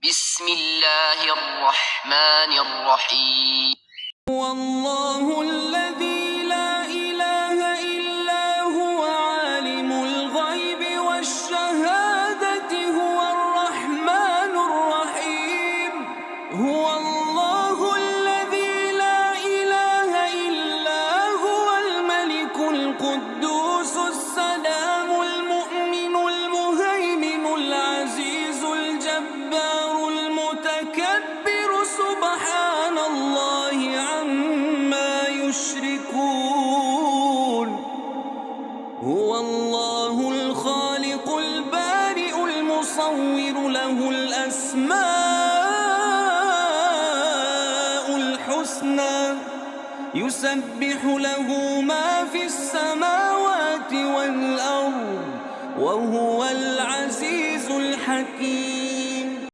بسم الله الرحمن الرحيم. هو الله الذي لا إله إلا هو عالم الغيب والشهادة هو الرحمن الرحيم. هو الله الذي لا إله إلا هو الملك القدوس السلام المؤمن المهيمن العزيز الجبار المتكبر سبحان الله عما يشركون. هو الله الخالق البارئ المصور له الأسماء الحسنى يسبح له ما في السماوات والأرض وهو العزيز الحكيم.